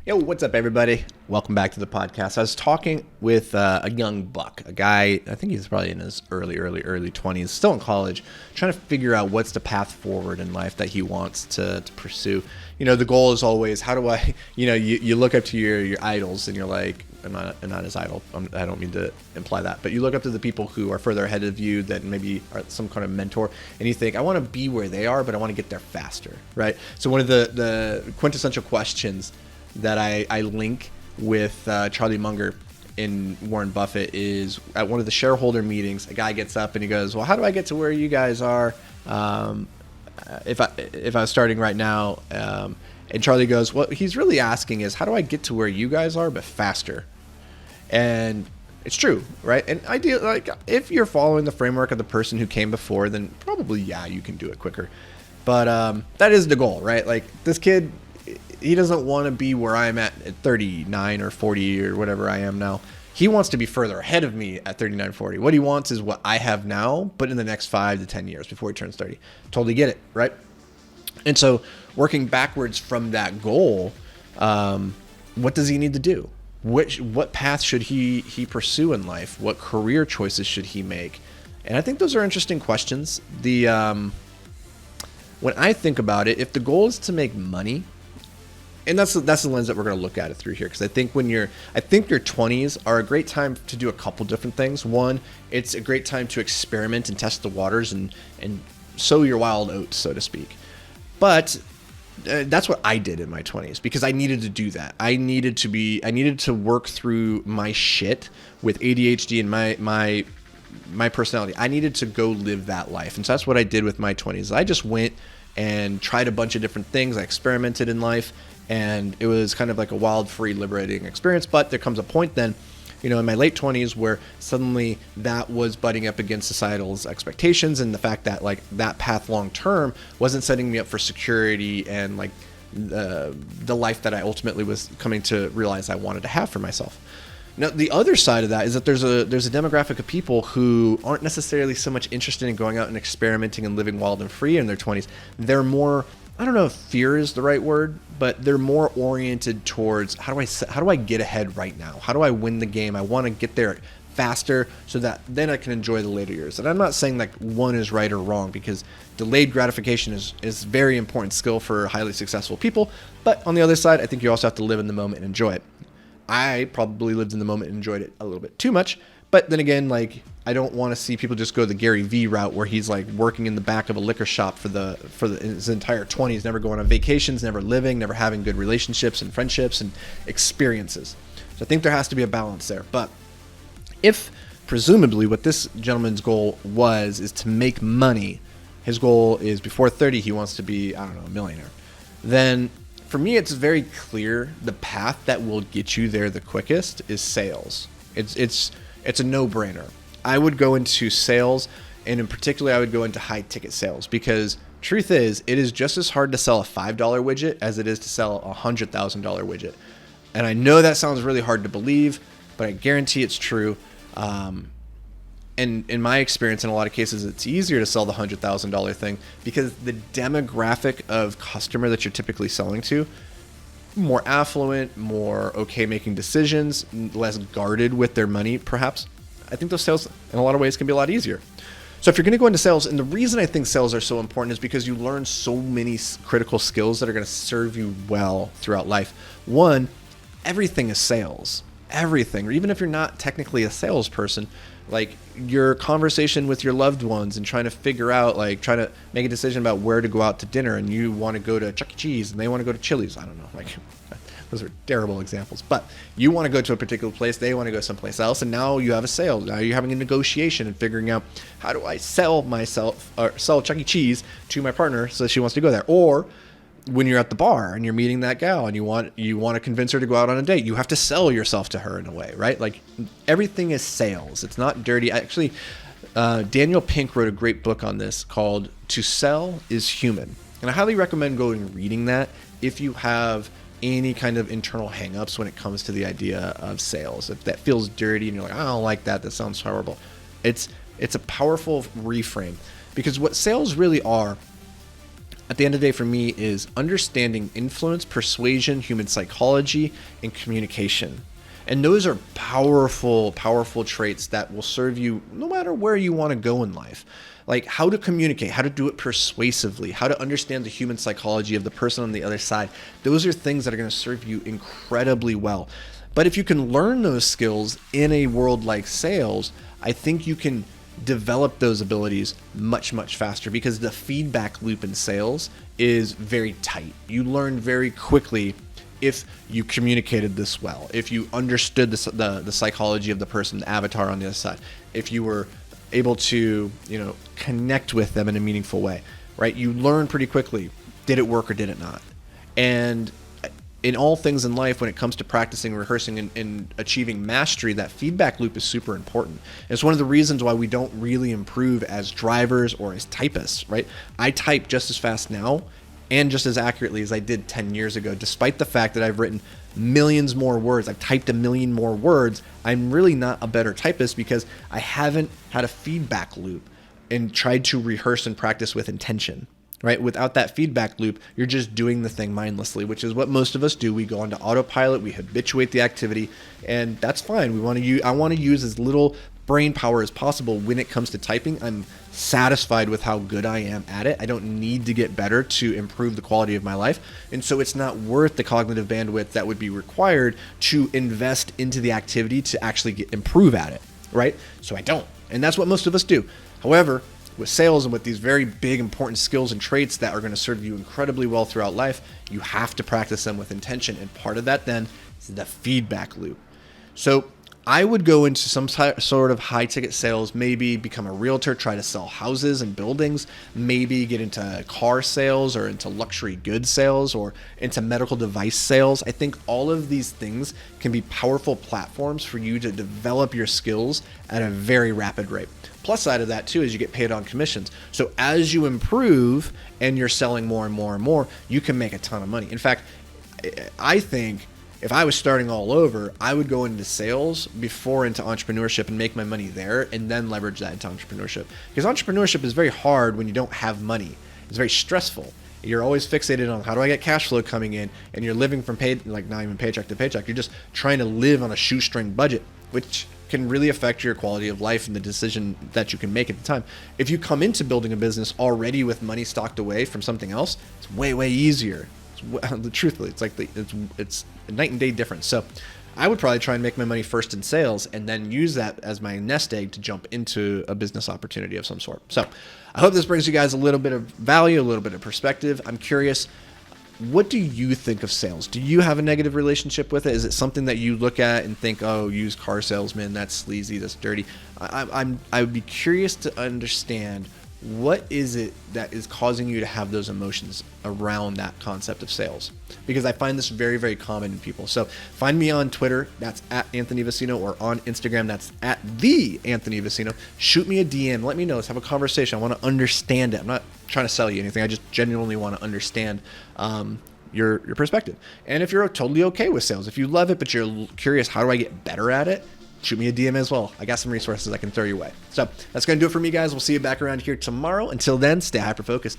Yo, what's up, everybody? Welcome back to the podcast. I was talking with a young buck, a guy, I think he's probably in his early 20s, still in college, trying to figure out what's the path forward in life that he wants to pursue. You know, the goal is always, how do I, you look up to your idols and you're like, I'm not his idol. I don't mean to imply that, but you look up to the people who are further ahead of you that maybe are some kind of mentor, and you think, I want to be where they are, but I want to get there faster, right? So one of the quintessential questions that I link with Charlie Munger in Warren Buffett is at one of the shareholder meetings, a guy gets up and he goes, well, how do I get to where you guys are if I was starting right now? And Charlie goes, what he's really asking is, how do I get to where you guys are but faster? And it's true, right? And ideally, like, if you're following the framework of the person who came before, then probably, yeah, you can do it quicker. But that is the goal, right? Like, this kid, he doesn't want to be where I'm at 39 or 40 or whatever I am now. He wants to be further ahead of me at 39, 40. What he wants is what I have now, but in the next 5 to 10 years before he turns 30. Totally get it, right? And so working backwards from that goal, what does he need to do? What path should he pursue in life? What career choices should he make? And I think those are interesting questions. When I think about it, if the goal is to make money, and that's the lens that we're going to look at it through here, because I think your 20s are a great time to do a couple different things. One, it's a great time to experiment and test the waters and sow your wild oats, so to speak. But that's what I did in my 20s, because I needed to do that. I needed to work through my shit with ADHD and my personality. I needed to go live that life, and so that's what I did with my 20s. I just went and tried a bunch of different things. I experimented in life. And it was kind of like a wild, free, liberating experience. But there comes a point then, in my late 20s where suddenly that was butting up against societal's expectations, and the fact that like that path long term wasn't setting me up for security and like the life that I ultimately was coming to realize I wanted to have for myself. Now, the other side of that is that there's a demographic of people who aren't necessarily so much interested in going out and experimenting and living wild and free in their 20s. They're more, I don't know if fear is the right word, but they're more oriented towards how do I get ahead right now? How do I win the game? I want to get there faster so that then I can enjoy the later years. And I'm not saying like one is right or wrong, because delayed gratification is a very important skill for highly successful people. But on the other side, I think you also have to live in the moment and enjoy it. I probably lived in the moment and enjoyed it a little bit too much. But then again, like, I don't want to see people just go the Gary V route where he's like working in the back of a liquor shop for his entire 20s, never going on vacations, never living, never having good relationships and friendships and experiences. So I think there has to be a balance there. But if presumably what this gentleman's goal is to make money, his goal is before 30, he wants to be, I don't know, a millionaire, then for me, it's very clear the path that will get you there the quickest is sales. It's a no-brainer. I would go into sales, and in particular, I would go into high-ticket sales, because truth is, it is just as hard to sell a $5 widget as it is to sell a $100,000 widget. And I know that sounds really hard to believe, but I guarantee it's true. And in my experience, in a lot of cases, it's easier to sell the $100,000 thing because the demographic of customer that you're typically selling to, more affluent, more okay making decisions, less guarded with their money, perhaps. I think those sales in a lot of ways can be a lot easier. So if you're going to go into sales, and the reason I think sales are so important is because you learn so many critical skills that are going to serve you well throughout life. One, everything is sales. Everything. Or even if you're not technically a salesperson, like your conversation with your loved ones and trying to make a decision about where to go out to dinner, and you want to go to Chuck E. Cheese and they want to go to Chili's. I don't know, like those are terrible examples, but you want to go to a particular place, they want to go someplace else, and now you have a sale. Now you're having a negotiation and figuring out, how do I sell Chuck E. Cheese to my partner so she wants to go there? Or when you're at the bar and you're meeting that gal and you want to convince her to go out on a date, you have to sell yourself to her in a way, right? Like, everything is sales. It's not dirty. Actually, Daniel Pink wrote a great book on this called To Sell is Human. And I highly recommend going and reading that if you have any kind of internal hangups when it comes to the idea of sales. If that feels dirty and you're like, I don't like that sounds horrible. It's a powerful reframe, because what sales really are at the end of the day for me is understanding influence, persuasion, human psychology, and communication. And those are powerful, powerful traits that will serve you no matter where you want to go in life. Like how to communicate, how to do it persuasively, how to understand the human psychology of the person on the other side. Those are things that are going to serve you incredibly well. But if you can learn those skills in a world like sales, I think you can develop those abilities much, much faster because the feedback loop in sales is very tight. You learn very quickly if you communicated this well, if you understood the psychology of the person, the avatar on the other side, if you were able to, connect with them in a meaningful way, right? You learn pretty quickly, did it work or did it not? And in all things in life, when it comes to practicing, rehearsing, and achieving mastery, that feedback loop is super important. It's one of the reasons why we don't really improve as drivers or as typists, right? I type just as fast now and just as accurately as I did 10 years ago, despite the fact that I've written millions more words. I've typed a million more words. I'm really not a better typist because I haven't had a feedback loop and tried to rehearse and practice with intention. Right? Without that feedback loop, you're just doing the thing mindlessly, which is what most of us do. We go into autopilot, we habituate the activity, and that's fine. I want to use as little brain power as possible when it comes to typing. I'm satisfied with how good I am at it. I don't need to get better to improve the quality of my life. And so it's not worth the cognitive bandwidth that would be required to invest into the activity to actually improve at it, right? So I don't. And that's what most of us do. However, with sales and with these very big, important skills and traits that are going to serve you incredibly well throughout life, you have to practice them with intention. And part of that then is the feedback loop. So I would go into some sort of high ticket sales, maybe become a realtor, try to sell houses and buildings, maybe get into car sales or into luxury goods sales or into medical device sales. I think all of these things can be powerful platforms for you to develop your skills at a very rapid rate. Plus side of that too is you get paid on commissions. So as you improve and you're selling more and more and more, you can make a ton of money. In fact, I think if I was starting all over, I would go into sales before into entrepreneurship and make my money there and then leverage that into entrepreneurship. Because entrepreneurship is very hard when you don't have money. It's very stressful. You're always fixated on how do I get cash flow coming in, and you're living from not even paycheck to paycheck. You're just trying to live on a shoestring budget, which can really affect your quality of life and the decision that you can make at the time. If you come into building a business already with money stocked away from something else, it's way, way easier. Truthfully, it's like it's a night and day difference. So I would probably try and make my money first in sales and then use that as my nest egg to jump into a business opportunity of some sort. So I hope this brings you guys a little bit of value, a little bit of perspective. I'm curious, what do you think of sales? Do you have a negative relationship with it? Is it something that you look at and think, oh, used car salesman, that's sleazy, that's dirty? I would be curious to understand, what is it that is causing you to have those emotions around that concept of sales? Because I find this very, very common in people. So find me on Twitter, that's at Anthony Vicino, or on Instagram, that's at the Anthony Vicino. Shoot me a DM, let me know, let's have a conversation. I want to understand it. I'm not trying to sell you anything. I just genuinely want to understand your perspective. And if you're totally okay with sales, if you love it, but you're curious, how do I get better at it? Shoot me a DM as well. I got some resources I can throw your way. So that's going to do it for me, guys. We'll see you back around here tomorrow. Until then, stay hyper-focused.